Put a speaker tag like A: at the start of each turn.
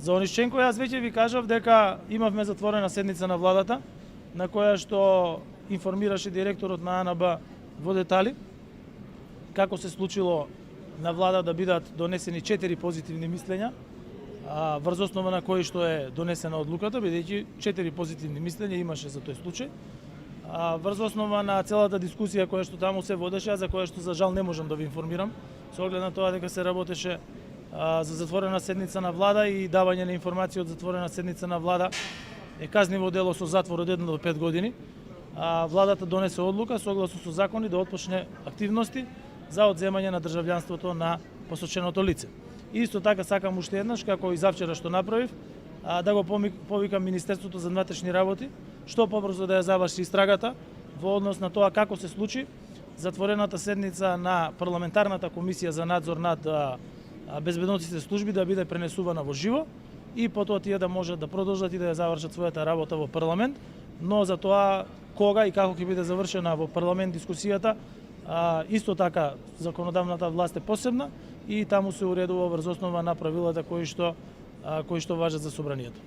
A: За Онишченко јас веќе ви кажав дека имавме затворена седница на владата на која што информираше директорот на АНБ во детали како се случило на влада да бидат донесени 4 позитивни мислења, врз основа на кои што е донесена одлуката, бидејќи 4 позитивни мислења имаше за тој случај. Врз основа на целата дискусија која што таму се водеше, за која што за жал не можам да ви информирам, со оглед на тоа дека се работеше за затворена седница на влада и давање на информација од затворена седница на влада е казниво дело со затвор од 1 до 5 години. Владата донесе одлука согласно со закони да отпочне активности за одземање на државјанството на посоченото лице. Исто така сакам уште еднаш, како и завчера што направив, да го повикам Министерството за внатрешни работи, што побрзо да ја заврши истрагата во однос на тоа како се случи затворената седница на парламентарната комисија за надзор над безбедносните служби да биде пренесувана во живо и потоа тие да можат да продолжат и да ја завршат својата работа во парламент, но за тоа кога и како ќе биде завршена во парламент дискусијата, исто така законодавната власт е посебна и таму се уредува врз основа на правилата кои што важат за собранието.